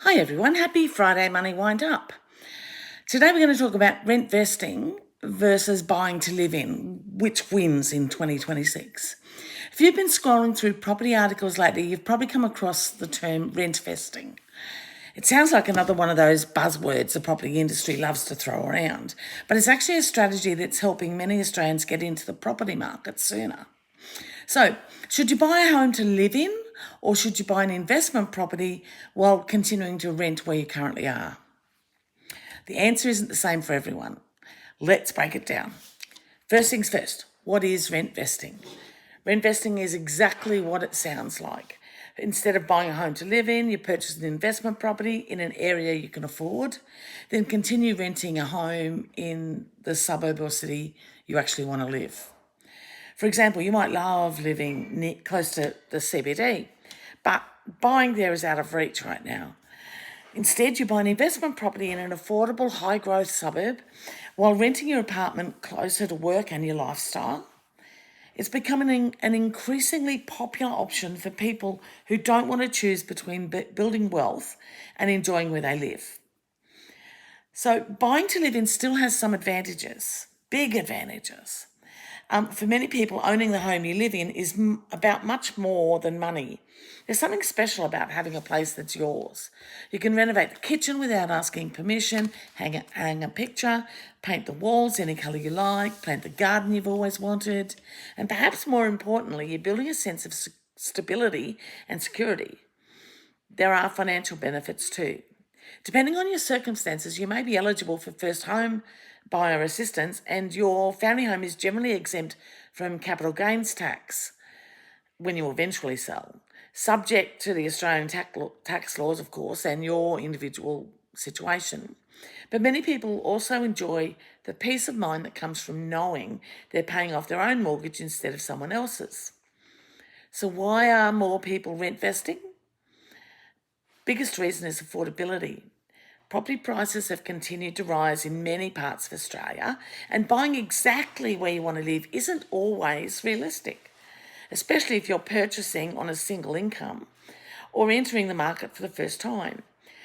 Hi everyone, happy Friday Money Wind Up. Today we're going to talk about rent vesting versus buying to live in, which wins in 2026. If you've been scrolling through property articles lately, you've probably come across the term rent vesting. It sounds like another one of those buzzwords the property industry loves to throw around, but it's actually a strategy that's helping many Australians get into the property market sooner. So, should you buy a home to live in, or should you buy an investment property while continuing to rent where you currently are? The answer isn't the same for everyone. Let's break it down. First things first, what is rent vesting? Rent vesting is exactly what it sounds like. Instead of buying a home to live in, you purchase an investment property in an area you can afford, then continue renting a home in the suburb or city you actually want to live. For example, you might love living close to the CBD, but buying there is out of reach right now. Instead, you buy an investment property in an affordable, high-growth suburb while renting your apartment closer to work and your lifestyle. It's becoming an increasingly popular option for people who don't want to choose between building wealth and enjoying where they live. So buying to live in still has some advantages, big advantages. For many people, owning the home you live in is about much more than money. There's something special about having a place that's yours. You can renovate the kitchen without asking permission, hang a picture, paint the walls any colour you like, plant the garden you've always wanted, and perhaps more importantly, you're building a sense of stability and security. There are financial benefits too. Depending on your circumstances, you may be eligible for first home buyer assistance, and your family home is generally exempt from capital gains tax when you eventually sell, subject to the Australian tax laws, of course, and your individual situation. But many people also enjoy the peace of mind that comes from knowing they're paying off their own mortgage instead of someone else's. So why are more people rent vesting? Biggest reason is affordability. Property prices have continued to rise in many parts of Australia, and buying exactly where you want to live isn't always realistic, especially if you're purchasing on a single income or entering the market for the first time.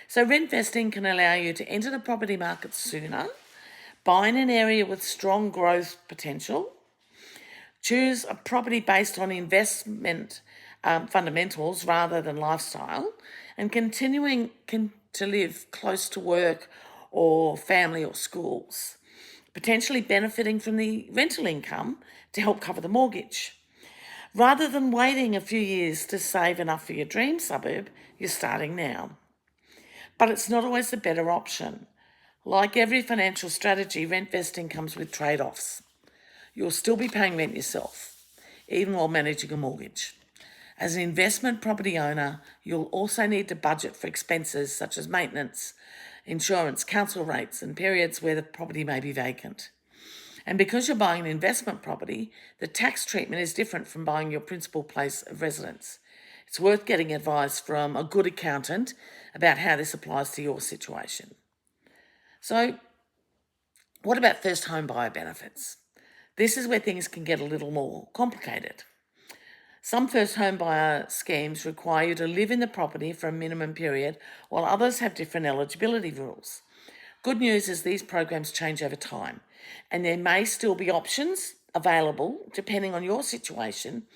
So rent vesting can allow you to enter the property market sooner, buy in an area with strong growth potential, choose a property based on investment fundamentals rather than lifestyle, and continuing to live close to work or family or schools, potentially benefiting from the rental income to help cover the mortgage. Rather than waiting a few years to save enough for your dream suburb, you're starting now. But it's not always the better option. Like every financial strategy, rent vesting comes with trade-offs. You'll still be paying rent yourself, even while managing a mortgage. As an investment property owner, you'll also need to budget for expenses such as maintenance, insurance, council rates, and periods where the property may be vacant. And because you're buying an investment property, the tax treatment is different from buying your principal place of residence. It's worth getting advice from a good accountant about how this applies to your situation. So, what about first home buyer benefits? This is where things can get a little more complicated. Some first home buyer schemes require you to live in the property for a minimum period, while others have different eligibility rules. Good news is these programs change over time, and there may still be options available depending on your situation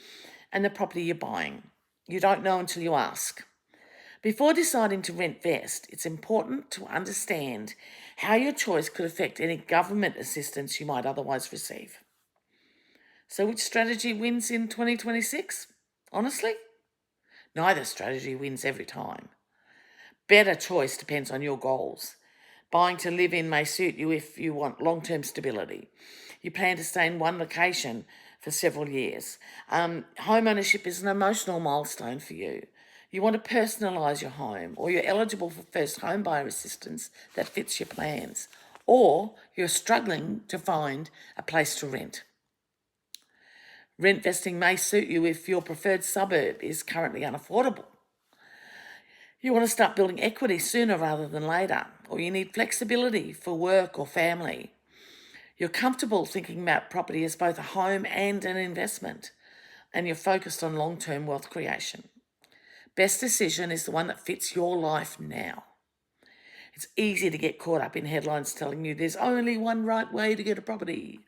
and the property you're buying. You don't know until you ask. Before deciding to rent vest, it's important to understand how your choice could affect any government assistance you might otherwise receive. So which strategy wins in 2026? Honestly, neither strategy wins every time. Better choice depends on your goals. Buying to live in may suit you if you want long-term stability. You plan to stay in one location for several years. Home ownership is an emotional milestone for you. You want to personalise your home, or you're eligible for first home buyer assistance that fits your plans, or you're struggling to find a place to rent. Rent vesting may suit you if your preferred suburb is currently unaffordable. You want to start building equity sooner rather than later, or you need flexibility for work or family. You're comfortable thinking about property as both a home and an investment, and you're focused on long-term wealth creation. Best decision is the one that fits your life now. It's easy to get caught up in headlines telling you there's only one right way to get a property.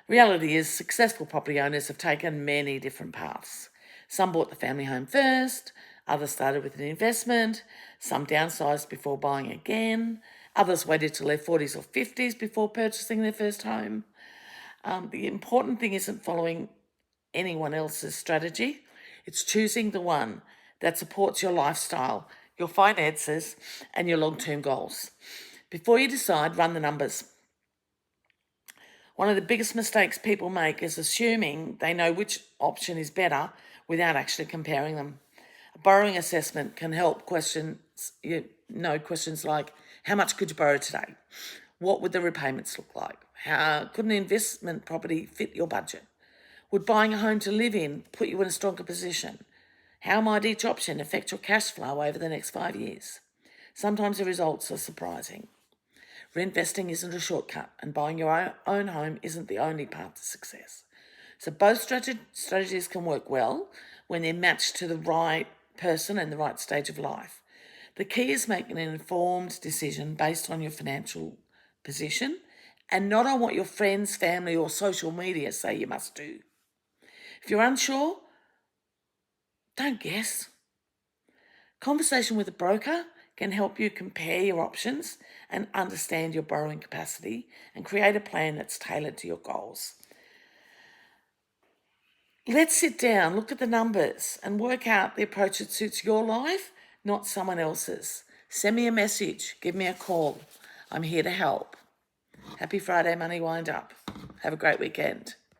Reality is successful property owners have taken many different paths. Some bought the family home first, others started with an investment, some downsized before buying again, others waited till their 40s or 50s before purchasing their first home. The important thing isn't following anyone else's strategy. It's choosing the one that supports your lifestyle, your finances, and your long-term goals. Before you decide, run the numbers. One of the biggest mistakes people make is assuming they know which option is better without actually comparing them. A borrowing assessment can help questions like, how much could you borrow today? What would the repayments look like? How could an investment property fit your budget? Would buying a home to live in put you in a stronger position? How might each option affect your cash flow over the next 5 years? Sometimes the results are surprising. Reinvesting isn't a shortcut, and buying your own home isn't the only path to success. So both strategies can work well when they're matched to the right person and the right stage of life. The key is making an informed decision based on your financial position and not on what your friends, family, or social media say you must do. If you're unsure, don't guess. Conversation with a broker can help you compare your options and understand your borrowing capacity and create a plan that's tailored to your goals. Let's sit down, look at the numbers, and work out the approach that suits your life, not someone else's. Send me a message, give me a call. I'm here to help. Happy Friday Money Wind Up. Have a great weekend.